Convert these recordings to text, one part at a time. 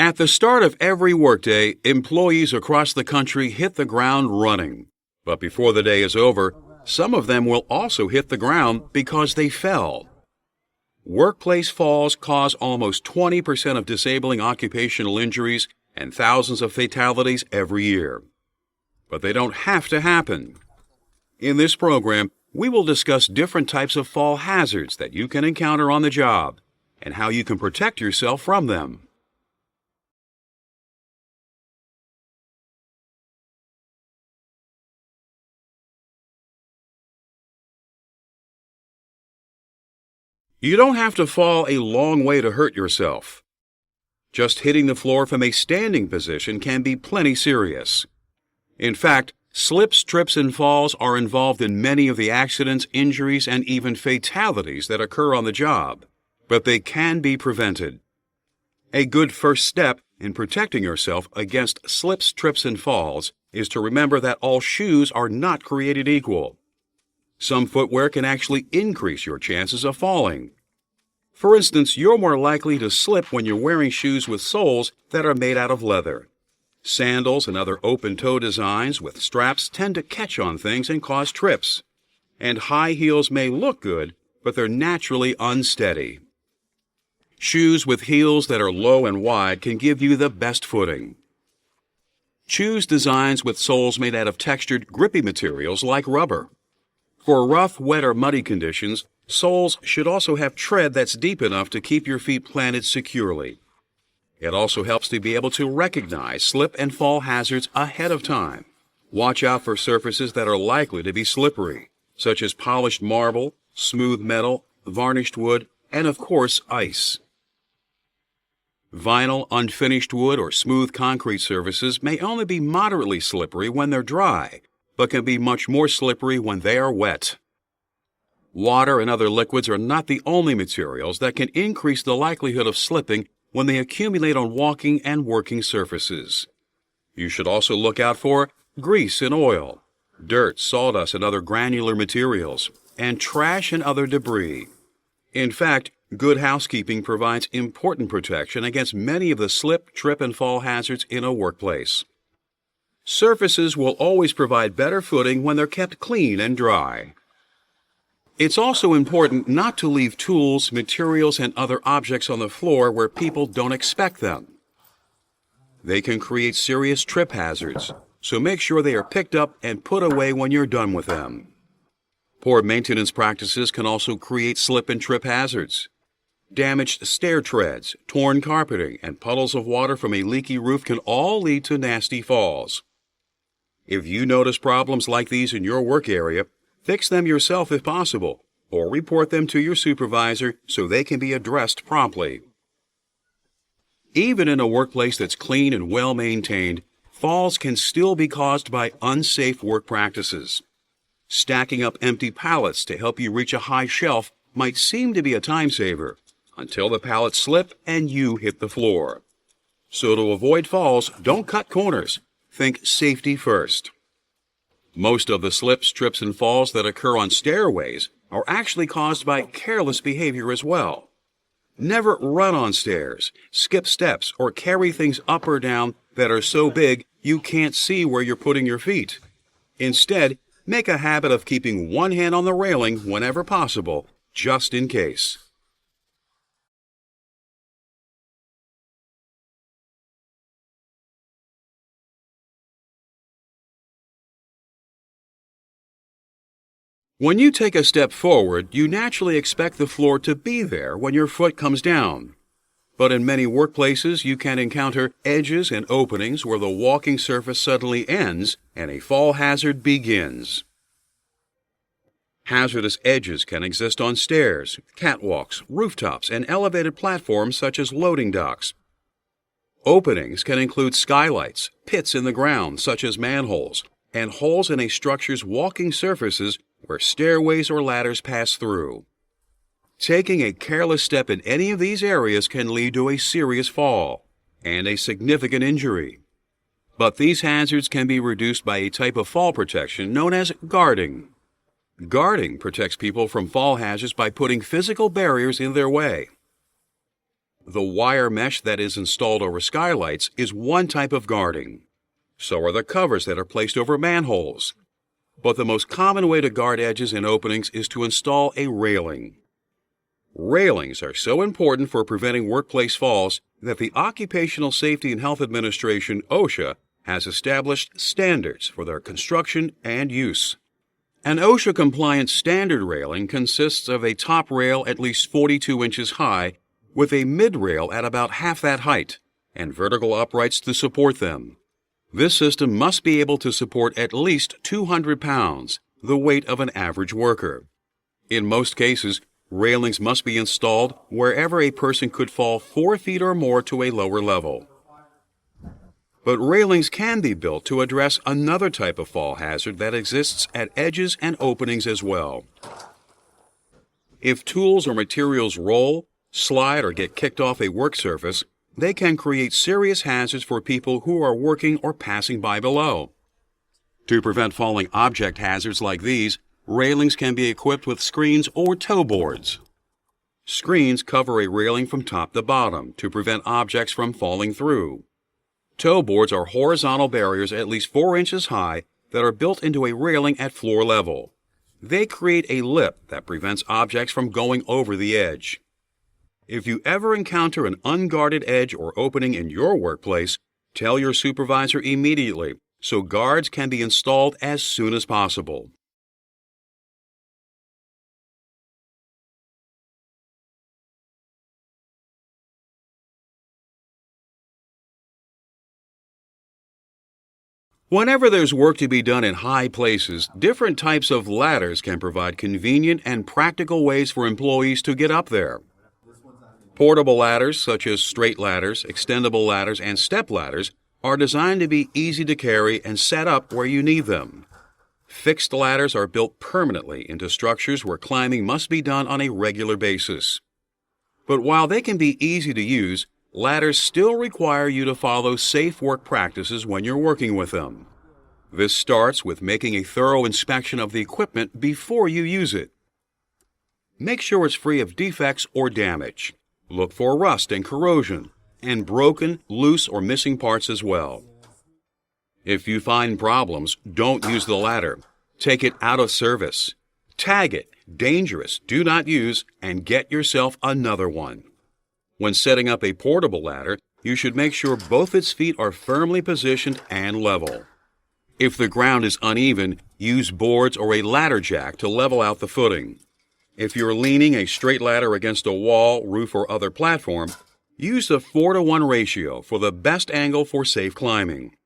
At the start of every workday, employees across the country hit the ground running. But before the day is over, some of them will also hit the ground because they fell. Workplace falls cause almost 20% of disabling occupational injuries and thousands of fatalities every year. But they don't have to happen. In this program, we will discuss different types of fall hazards that you can encounter on the job and how you can protect yourself from them. You don't have to fall a long way to hurt yourself. Just hitting the floor from a standing position can be plenty serious. In fact, slips, trips, and falls are involved in many of the accidents, injuries, and even fatalities that occur on the job, but they can be prevented. A good first step in protecting yourself against slips, trips, and falls is to remember that all shoes are not created equal. Some footwear can actually increase your chances of falling. For instance, you're more likely to slip when you're wearing shoes with soles that are made out of leather. Sandals and other open-toe designs with straps tend to catch on things and cause trips. And high heels may look good, but they're naturally unsteady. Shoes with heels that are low and wide can give you the best footing. Choose designs with soles made out of textured, grippy materials like rubber. For rough, wet, or muddy conditions, soles should also have tread that's deep enough to keep your feet planted securely. It also helps to be able to recognize slip and fall hazards ahead of time. Watch out for surfaces that are likely to be slippery, such as polished marble, smooth metal, varnished wood, and of course, ice. Vinyl, unfinished wood, or smooth concrete surfaces may only be moderately slippery when they're dry, but can be much more slippery when they are wet. Water and other liquids are not the only materials that can increase the likelihood of slipping when they accumulate on walking and working surfaces. You should also look out for grease and oil, dirt, sawdust, and other granular materials, and trash and other debris. In fact, good housekeeping provides important protection against many of the slip, trip, and fall hazards in a workplace. Surfaces will always provide better footing when they're kept clean and dry. It's also important not to leave tools, materials, and other objects on the floor where people don't expect them. They can create serious trip hazards, so make sure they are picked up and put away when you're done with them. Poor maintenance practices can also create slip and trip hazards. Damaged stair treads, torn carpeting, and puddles of water from a leaky roof can all lead to nasty falls. If you notice problems like these in your work area, fix them yourself if possible, or report them to your supervisor so they can be addressed promptly. Even in a workplace that's clean and well-maintained, falls can still be caused by unsafe work practices. Stacking up empty pallets to help you reach a high shelf might seem to be a time saver, until the pallets slip and you hit the floor. So to avoid falls, don't cut corners. Think safety first. Most of the slips, trips, and falls that occur on stairways are actually caused by careless behavior as well. Never run on stairs, skip steps, or carry things up or down that are so big you can't see where you're putting your feet. Instead, make a habit of keeping one hand on the railing whenever possible, just in case. When you take a step forward, you naturally expect the floor to be there when your foot comes down. But in many workplaces, you can encounter edges and openings where the walking surface suddenly ends and a fall hazard begins. Hazardous edges can exist on stairs, catwalks, rooftops, and elevated platforms such as loading docks. Openings can include skylights, pits in the ground such as manholes, and holes in a structure's walking surfaces where stairways or ladders pass through. Taking a careless step in any of these areas can lead to a serious fall and a significant injury. But these hazards can be reduced by a type of fall protection known as guarding. Guarding protects people from fall hazards by putting physical barriers in their way. The wire mesh that is installed over skylights is one type of guarding. So are the covers that are placed over manholes. But the most common way to guard edges and openings is to install a railing. Railings are so important for preventing workplace falls that the Occupational Safety and Health Administration, OSHA, has established standards for their construction and use. An OSHA-compliant standard railing consists of a top rail at least 42 inches high with a mid-rail at about half that height and vertical uprights to support them. This system must be able to support at least 200 pounds, the weight of an average worker. In most cases, railings must be installed wherever a person could fall 4 feet or more to a lower level. But railings can be built to address another type of fall hazard that exists at edges and openings as well. If tools or materials roll, slide, or get kicked off a work surface, they can create serious hazards for people who are working or passing by below. To prevent falling object hazards like these, railings can be equipped with screens or toe boards. Screens cover a railing from top to bottom to prevent objects from falling through. Toe boards are horizontal barriers at least 4 inches high that are built into a railing at floor level. They create a lip that prevents objects from going over the edge. If you ever encounter an unguarded edge or opening in your workplace, tell your supervisor immediately so guards can be installed as soon as possible. Whenever there's work to be done in high places, different types of ladders can provide convenient and practical ways for employees to get up there. Portable ladders, such as straight ladders, extendable ladders, and step ladders, are designed to be easy to carry and set up where you need them. Fixed ladders are built permanently into structures where climbing must be done on a regular basis. But while they can be easy to use, ladders still require you to follow safe work practices when you're working with them. This starts with making a thorough inspection of the equipment before you use it. Make sure it's free of defects or damage. Look for rust and corrosion, and broken, loose, or missing parts as well. If you find problems, don't use the ladder. Take it out of service. Tag it, dangerous, do not use, and get yourself another one. When setting up a portable ladder, you should make sure both its feet are firmly positioned and level. If the ground is uneven, use boards or a ladder jack to level out the footing. If you're leaning a straight ladder against a wall, roof, or other platform, use the 4-to-1 ratio for the best angle for safe climbing.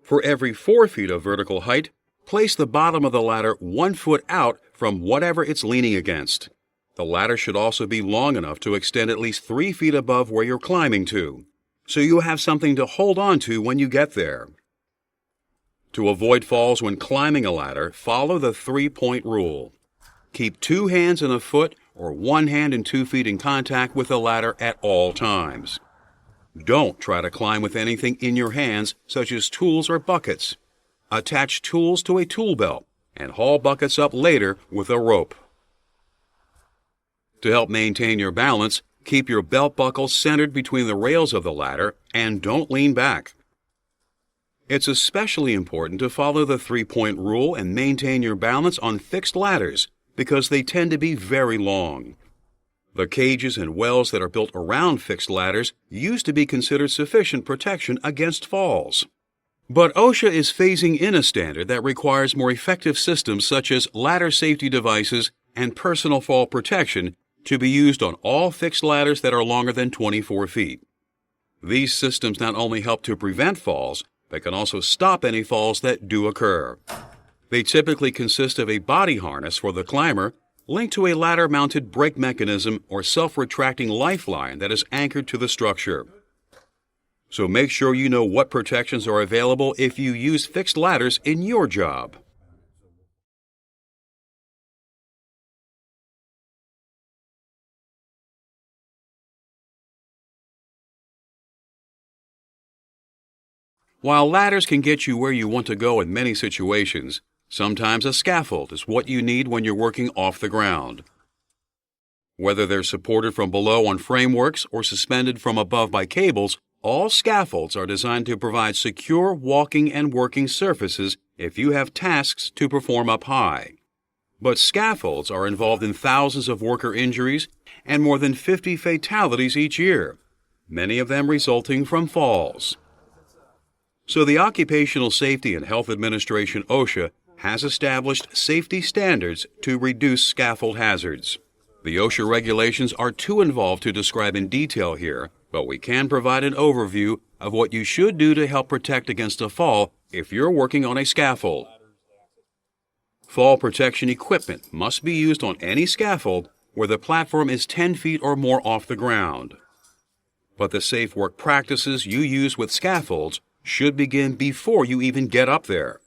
For every 4 feet of vertical height, place the bottom of the ladder 1 foot out from whatever it's leaning against. The ladder should also be long enough to extend at least 3 feet above where you're climbing to, so you have something to hold on to when you get there. To avoid falls when climbing a ladder, follow the 3-point rule. Keep 2 hands and a foot or 1 hand and 2 feet in contact with the ladder at all times. Don't try to climb with anything in your hands, such as tools or buckets. Attach tools to a tool belt and haul buckets up later with a rope. To help maintain your balance, keep your belt buckle centered between the rails of the ladder and don't lean back. It's especially important to follow the 3-point rule and maintain your balance on fixed ladders because they tend to be very long. The cages and wells that are built around fixed ladders used to be considered sufficient protection against falls. But OSHA is phasing in a standard that requires more effective systems such as ladder safety devices and personal fall protection to be used on all fixed ladders that are longer than 24 feet. These systems not only help to prevent falls, but can also stop any falls that do occur. They typically consist of a body harness for the climber linked to a ladder-mounted brake mechanism or self-retracting lifeline that is anchored to the structure. So make sure you know what protections are available if you use fixed ladders in your job. While ladders can get you where you want to go in many situations, sometimes a scaffold is what you need when you're working off the ground. Whether they're supported from below on frameworks or suspended from above by cables, all scaffolds are designed to provide secure walking and working surfaces if you have tasks to perform up high. But scaffolds are involved in thousands of worker injuries and more than 50 fatalities each year, many of them resulting from falls. So the Occupational Safety and Health Administration, OSHA, has established safety standards to reduce scaffold hazards. The OSHA regulations are too involved to describe in detail here, but we can provide an overview of what you should do to help protect against a fall if you're working on a scaffold. Fall protection equipment must be used on any scaffold where the platform is 10 feet or more off the ground. But the safe work practices you use with scaffolds should begin before you even get up there.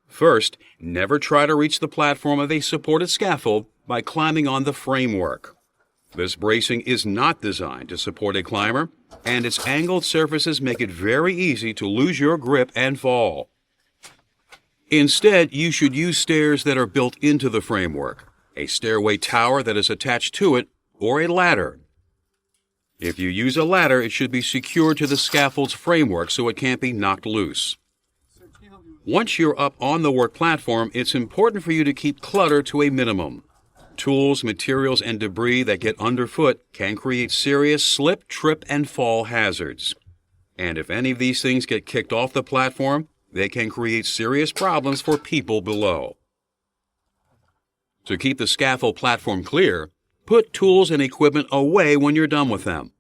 First, never try to reach the platform of a supported scaffold by climbing on the framework. This bracing is not designed to support a climber, and its angled surfaces make it very easy to lose your grip and fall. Instead, you should use stairs that are built into the framework, a stairway tower that is attached to it, or a ladder. If you use a ladder, it should be secured to the scaffold's framework so it can't be knocked loose. Once you're up on the work platform, it's important for you to keep clutter to a minimum. Tools, materials, and debris that get underfoot can create serious slip, trip, and fall hazards. And if any of these things get kicked off the platform, they can create serious problems for people below. To keep the scaffold platform clear, put tools and equipment away when you're done with them,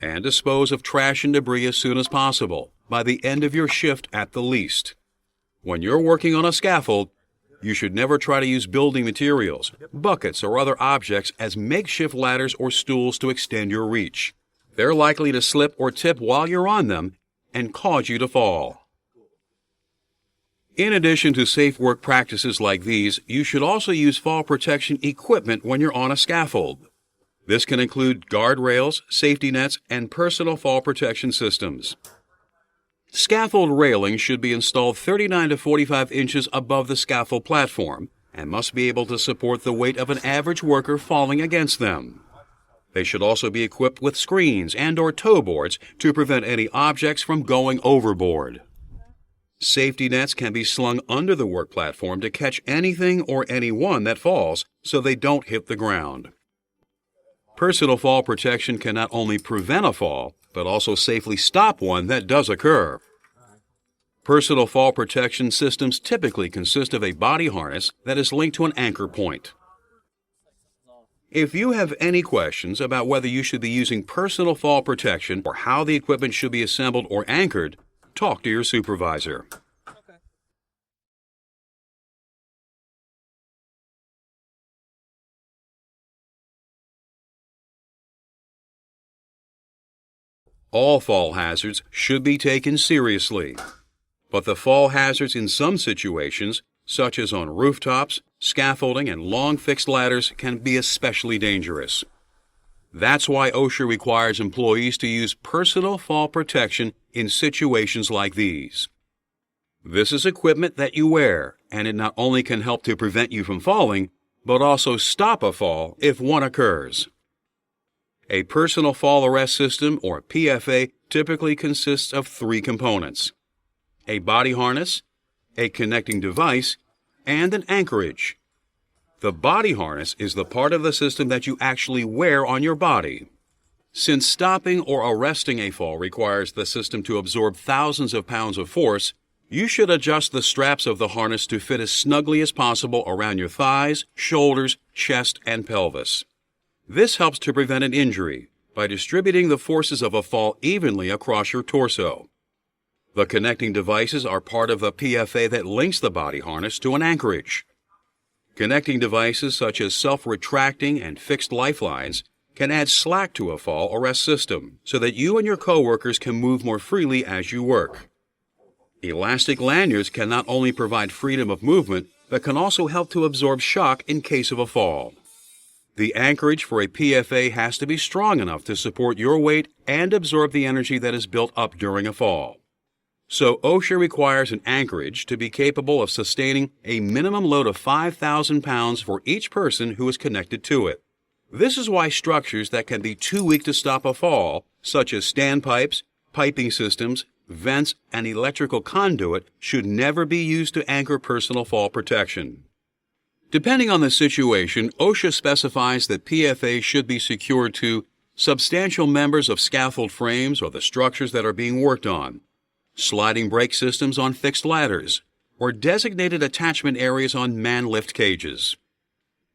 and dispose of trash and debris as soon as possible, by the end of your shift at the least. When you're working on a scaffold, you should never try to use building materials, buckets, or other objects as makeshift ladders or stools to extend your reach. They're likely to slip or tip while you're on them and cause you to fall. In addition to safe work practices like these, you should also use fall protection equipment when you're on a scaffold. This can include guardrails, safety nets, and personal fall protection systems. Scaffold railings should be installed 39 to 45 inches above the scaffold platform and must be able to support the weight of an average worker falling against them. They should also be equipped with screens and/or tow boards to prevent any objects from going overboard. Safety nets can be slung under the work platform to catch anything or anyone that falls so they don't hit the ground. Personal fall protection can not only prevent a fall, but also safely stop one that does occur. Personal fall protection systems typically consist of a body harness that is linked to an anchor point. If you have any questions about whether you should be using personal fall protection or how the equipment should be assembled or anchored, talk to your supervisor. All fall hazards should be taken seriously, but the fall hazards in some situations, such as on rooftops, scaffolding, and long fixed ladders, can be especially dangerous. That's why OSHA requires employees to use personal fall protection in situations like these. This is equipment that you wear, and it not only can help to prevent you from falling, but also stop a fall if one occurs. A personal fall arrest system, or PFA, typically consists of 3 components: a body harness, a connecting device, and an anchorage. The body harness is the part of the system that you actually wear on your body. Since stopping or arresting a fall requires the system to absorb thousands of pounds of force, you should adjust the straps of the harness to fit as snugly as possible around your thighs, shoulders, chest, and pelvis. This helps to prevent an injury by distributing the forces of a fall evenly across your torso. The connecting devices are part of the PFA that links the body harness to an anchorage. Connecting devices such as self-retracting and fixed lifelines can add slack to a fall arrest system so that you and your coworkers can move more freely as you work. Elastic lanyards can not only provide freedom of movement, but can also help to absorb shock in case of a fall. The anchorage for a PFA has to be strong enough to support your weight and absorb the energy that is built up during a fall. So OSHA requires an anchorage to be capable of sustaining a minimum load of 5,000 pounds for each person who is connected to it. This is why structures that can be too weak to stop a fall, such as standpipes, piping systems, vents, and electrical conduit, should never be used to anchor personal fall protection. Depending on the situation, OSHA specifies that PFA should be secured to substantial members of scaffold frames or the structures that are being worked on, sliding brake systems on fixed ladders, or designated attachment areas on man-lift cages.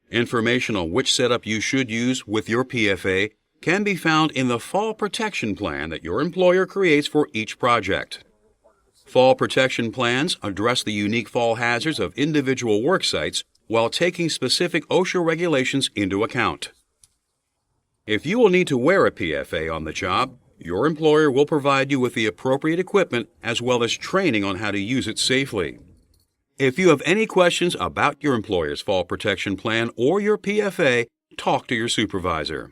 Information on which setup you should use with your PFA can be found in the fall protection plan that your employer creates for each project. Fall protection plans address the unique fall hazards of individual work sites while taking specific OSHA regulations into account. If you will need to wear a PFA on the job, your employer will provide you with the appropriate equipment as well as training on how to use it safely. If you have any questions about your employer's fall protection plan or your PFA, talk to your supervisor.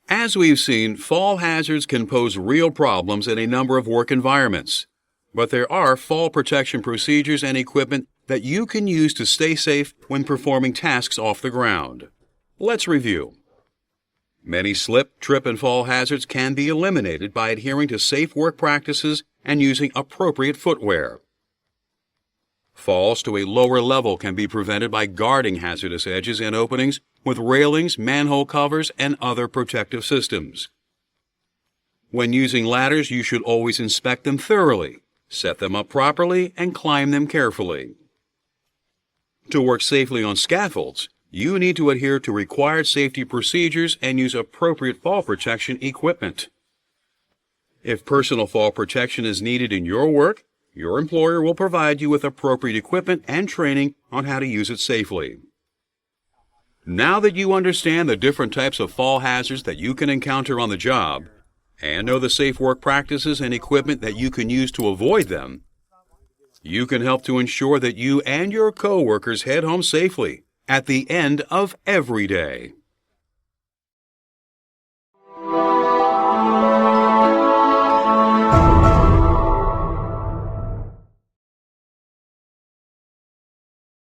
As we've seen, fall hazards can pose real problems in a number of work environments. But there are fall protection procedures and equipment that you can use to stay safe when performing tasks off the ground. Let's review. Many slip, trip, and fall hazards can be eliminated by adhering to safe work practices and using appropriate footwear. Falls to a lower level can be prevented by guarding hazardous edges and openings with railings, manhole covers, and other protective systems. When using ladders, you should always inspect them thoroughly, set them up properly, and climb them carefully. To work safely on scaffolds, you need to adhere to required safety procedures and use appropriate fall protection equipment. If personal fall protection is needed in your work, your employer will provide you with appropriate equipment and training on how to use it safely. Now that you understand the different types of fall hazards that you can encounter on the job, and know the safe work practices and equipment that you can use to avoid them, you can help to ensure that you and your coworkers head home safely at the end of every day.